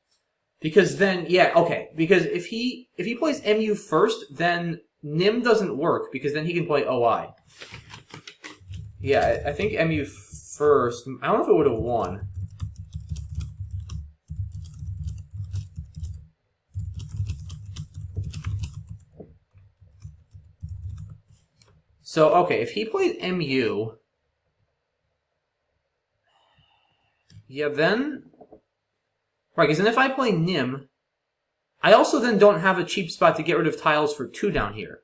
Because then... Yeah, okay. Because if he plays MU first, then Nim doesn't work, because then he can play OI. Yeah, I think MU first... I don't know if it would have won. So, okay, if he played MU... Yeah, then... Right, because then if I play Nim, I also then don't have a cheap spot to get rid of tiles for 2 down here.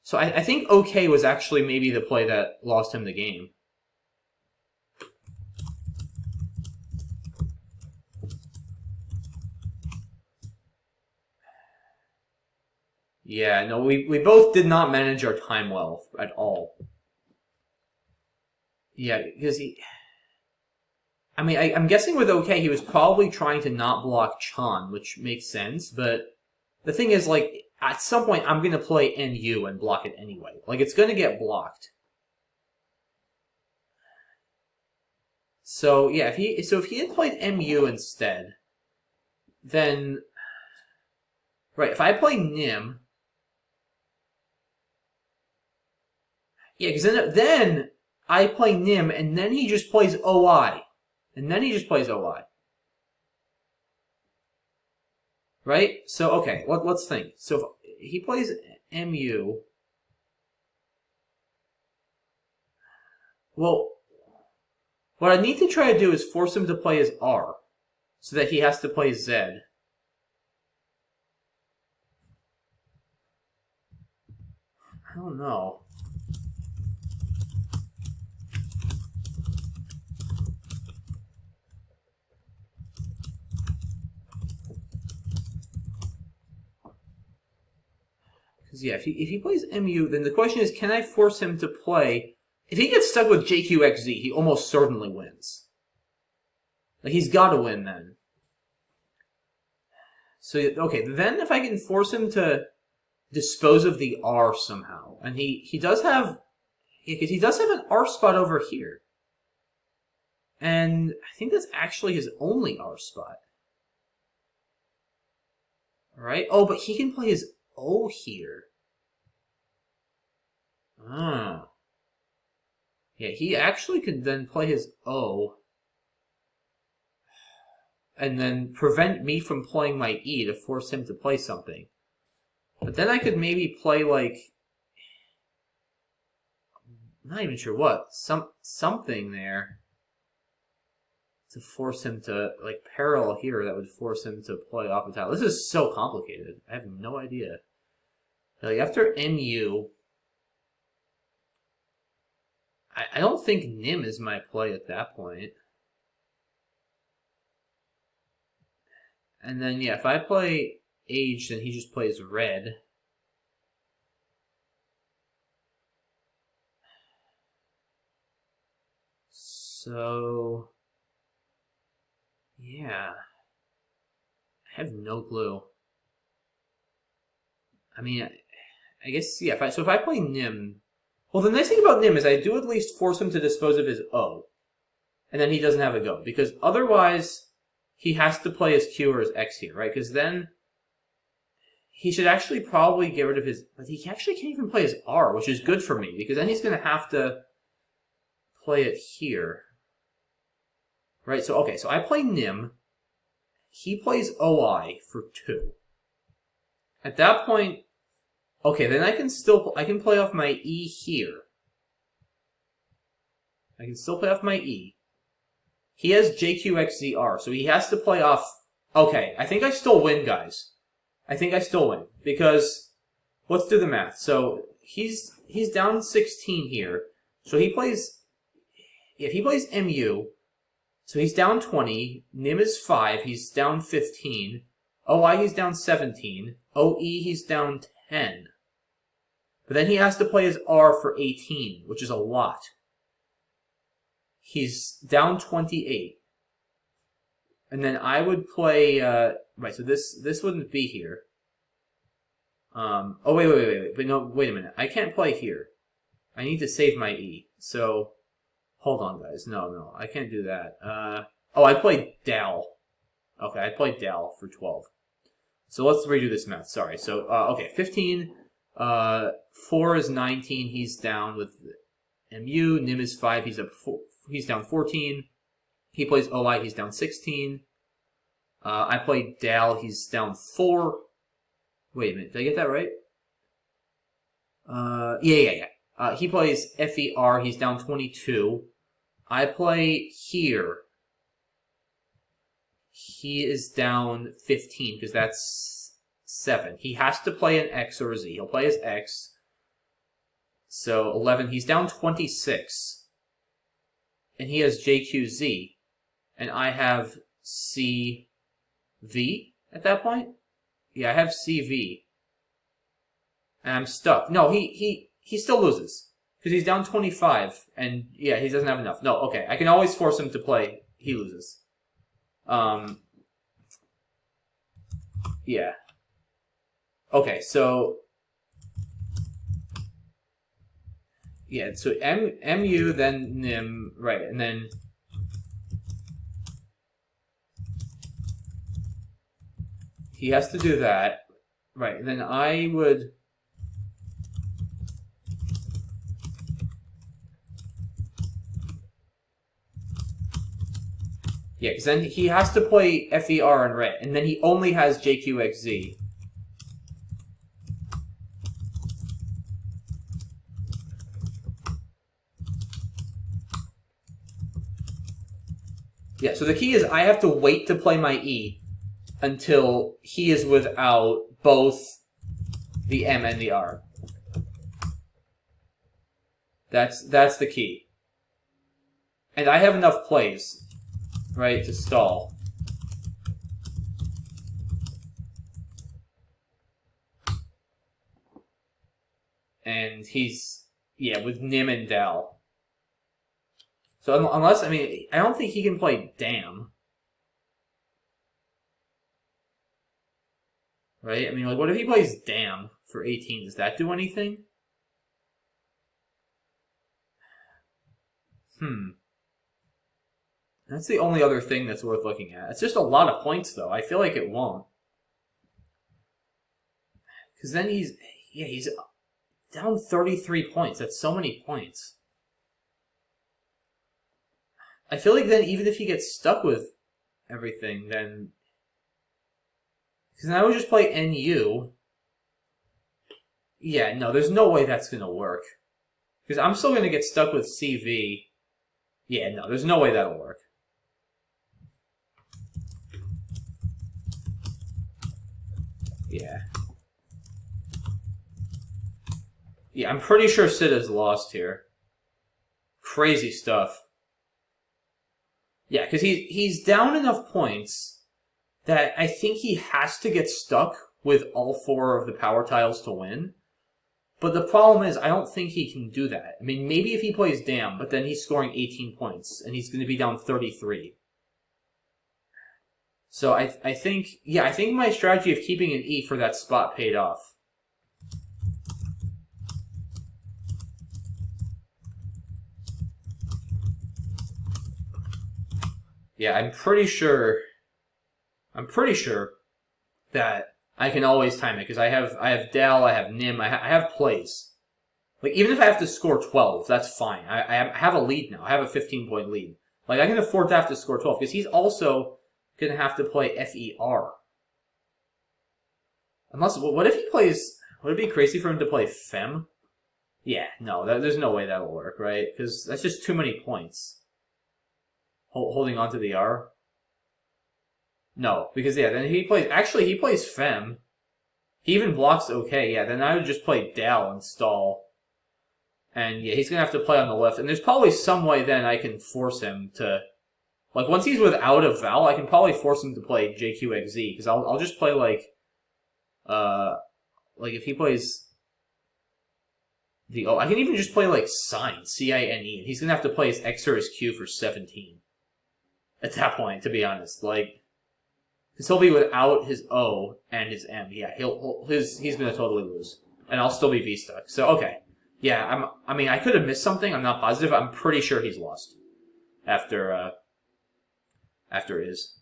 So I think OK was actually maybe the play that lost him the game. Yeah, no, we both did not manage our time well at all. Yeah, because he... I mean, I'm guessing with OK, he was probably trying to not block Chan, which makes sense, but the thing is, like, at some point, I'm going to play NU and block it anyway. Like, it's going to get blocked. So, yeah, if he had played MU instead, then... Right, if I play Nim... Yeah, because then I play Nim, and then he just plays OI. And then he just plays OI. right? So, okay, let's think. So, if he plays MU... Well, what I need to try to do is force him to play his R, so that he has to play Z. I don't know. Because, yeah, if he plays MU, then the question is, can I force him to play... If he gets stuck with JQXZ, he almost certainly wins. Like, he's got to win then. So, okay, then if I can force him to dispose of the R somehow, and he does have... Because he does have an R spot over here. And I think that's actually his only R spot. Alright? Oh, but he can play his O here. Ah. Yeah, he actually could then play his O. And then prevent me from playing my E to force him to play something. But then I could maybe play, like... I'm not even sure what. Something there. To force him to, like, parallel here that would force him to play off the tile. This is so complicated. I have no idea. Like, after MU... I don't think Nim is my play at that point. And then, yeah, if I play Age, then he just plays Red. So... yeah. I have no clue. I mean, I guess, yeah, so if I play Nim... Well, the nice thing about Nim is I do at least force him to dispose of his O. And then he doesn't have a go. Because otherwise, he has to play his Q or his X here, right? Because then he should actually probably get rid of his... But he actually can't even play his R, which is good for me. Because then he's going to have to play it here. Right? So, okay, so I play Nim. He plays OI for 2. At that point... Okay, then I can play off my E here. I can still play off my E. He has JQXZR, so he has to play off... Okay, I think I still win, guys. I think I still win. Because, let's do the math. So, he's down 16 here. So he plays... If he plays MU, so he's down 20. Nim is 5, he's down 15. OI, he's down 17. OE, he's down 10. But then he has to play his R for 18, which is a lot. He's down 28. And then I would play... right, so this wouldn't be here. Oh, wait. But no, wait a minute. I can't play here. I need to save my E. So, hold on, guys. No, I can't do that. Oh, I played Dal. Okay, I played Dal for 12. So let's redo this math. Sorry. So, okay, 15... 4 is 19. He's down with MU. Nim is 5. He's down 14. He plays OI. He's down 16. I play Dal. He's down 4. Wait a minute. Did I get that right? Yeah. He plays FER. He's down 22. I play here. He is down 15 because that's 7. He has to play an X or a Z. He'll play his X. So 11. He's down 26. And he has JQZ. And I have CV at that point? Yeah, I have CV. And I'm stuck. No, he still loses. Because he's down 25. And yeah, he doesn't have enough. No, okay. I can always force him to play. He loses. Yeah. Okay, so... Yeah, so MU, then Nim, right, and then... He has to do that. Right, and then I would... Yeah, because then he has to play FER and red, and then he only has JQXZ. Yeah, so the key is I have to wait to play my E until he is without both the M and the R. That's the key. And I have enough plays, right, to stall. And he's, yeah, with Nim and Dal. So unless, I mean, I don't think he can play Dam. Right? I mean, like, what if he plays Dam for 18? Does that do anything? That's the only other thing that's worth looking at. It's just a lot of points, though. I feel like it won't. Because then he's down 33 points. That's so many points. I feel like then even if he gets stuck with everything, then... Because then I would just play NU. Yeah, no, there's no way that's going to work. Because I'm still going to get stuck with CV. Yeah, no, there's no way that'll work. Yeah. Yeah, I'm pretty sure Sid is lost here. Crazy stuff. Yeah, because he's down enough points that I think he has to get stuck with all 4 of the power tiles to win. But the problem is, I don't think he can do that. I mean, maybe if he plays Dam, but then he's scoring 18 points, and he's going to be down 33. So I think, yeah, I think my strategy of keeping an E for that spot paid off. Yeah, I'm pretty sure that I can always time it, because I have Dal, I have Nim, I have plays. Like, even if I have to score 12, that's fine. I have a lead now. I have a 15-point lead. Like, I can afford to have to score 12, because he's also going to have to play FER. Unless, what if he plays... Would it be crazy for him to play Fem? Yeah, no, there's no way that'll work, right? Because that's just too many points. Holding on to the R? No, because, yeah, then he plays... Actually, he plays Fem. He even blocks okay, yeah. Then I would just play Dal and stall. And, yeah, he's going to have to play on the left. And there's probably some way then I can force him to... Like, once he's without a vowel, I can probably force him to play JQXZ. Because I'll just play, like... Like, if he plays... I can even just play, like, Sine, C-I-N-E. And he's going to have to play his X or his Q for 17. At that point, to be honest. Like... Because he'll be without his O and his M. Yeah, he's going to totally lose. And I'll still be V-stuck. So, okay. Yeah, I mean, I could have missed something. I'm not positive. I'm pretty sure he's lost. After his.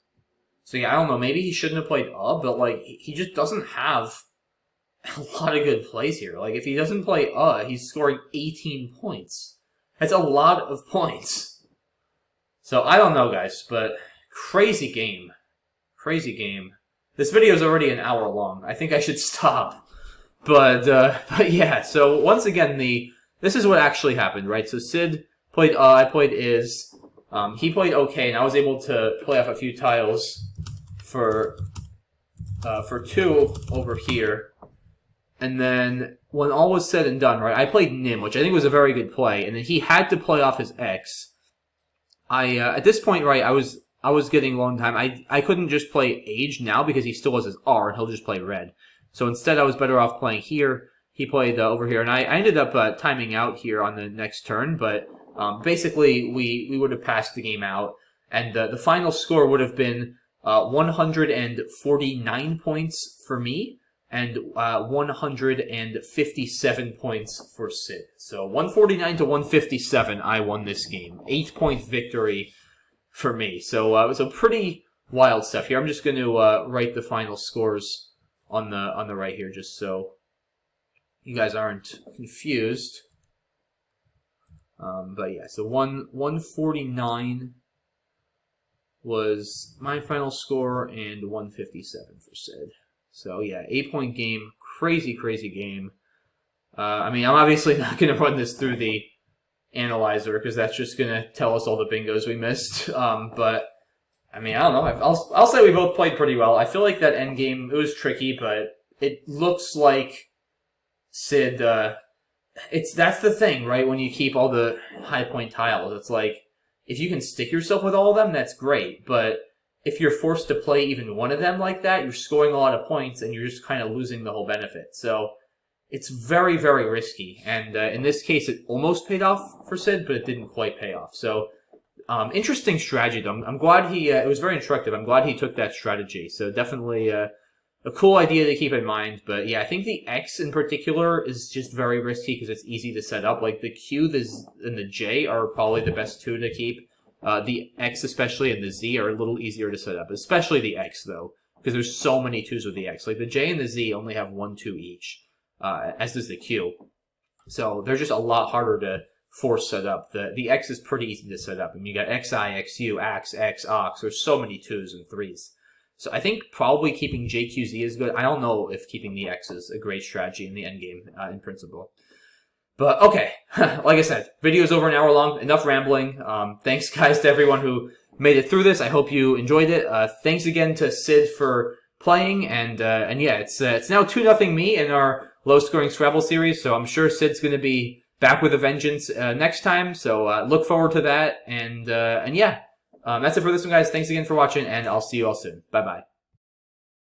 So, yeah, I don't know. Maybe he shouldn't have played but, like, he just doesn't have a lot of good plays here. Like, if he doesn't play he's scoring 18 points. That's a lot of points. So, I don't know, guys, but crazy game. Crazy game. This video is already an hour long. I think I should stop. But yeah, so once again, this is what actually happened, right? So Sid played I played Is. He played okay, and I was able to play off a few tiles for 2 over here. And then, when all was said and done, right, I played Nim, which I think was a very good play, and then he had to play off his X. At this point, right, I was getting long time. I couldn't just play Age now because he still has his R, and he'll just play Red. So instead, I was better off playing here. He played over here, and I ended up timing out here on the next turn, but basically, we would have passed the game out, and the final score would have been 149 points for me, and 157 points for Sid. So 149 to 157, I won this game. 8-point victory for me. So it was a pretty wild stuff here. I'm just going to write the final scores on the right here, just so you guys aren't confused. But yeah, so 149 was my final score and 157 for Sid. So yeah, 8-point game, crazy, crazy game. I mean, I'm obviously not going to run this through the analyzer because that's just going to tell us all the bingos we missed. But I mean, I don't know. I'll say we both played pretty well. I feel like that end game, it was tricky, but it looks like Sid. That's the thing, right? When you keep all the high point tiles, it's like if you can stick yourself with all of them, that's great. But if you're forced to play even one of them like that, you're scoring a lot of points and you're just kind of losing the whole benefit. So it's very, very risky. And in this case, it almost paid off for Sid, but it didn't quite pay off. So interesting strategy, though. I'm glad it was very instructive. I'm glad he took that strategy. So definitely a cool idea to keep in mind. But yeah, I think the X in particular is just very risky because it's easy to set up. Like the Q and the J are probably the best two to keep. The X especially and the Z are a little easier to set up, especially the X though, because there's so many twos with the X. Like the J and the Z only have 1 2 each, as does the Q. So they're just a lot harder to force set up. The X is pretty easy to set up. I mean, you got XI, XU, AX, X, OX. There's so many 2s and 3s. So I think probably keeping JQZ is good. I don't know if keeping the X is a great strategy in the endgame, in principle. But okay, like I said, video's over an hour long. Enough rambling. Thanks, guys, to everyone who made it through this. I hope you enjoyed it. Thanks again to Sid for playing, and yeah, it's now 2-0 me in our low-scoring Scrabble series. So I'm sure Sid's going to be back with a vengeance next time. So look forward to that, and yeah, that's it for this one, guys. Thanks again for watching, and I'll see you all soon. Bye bye.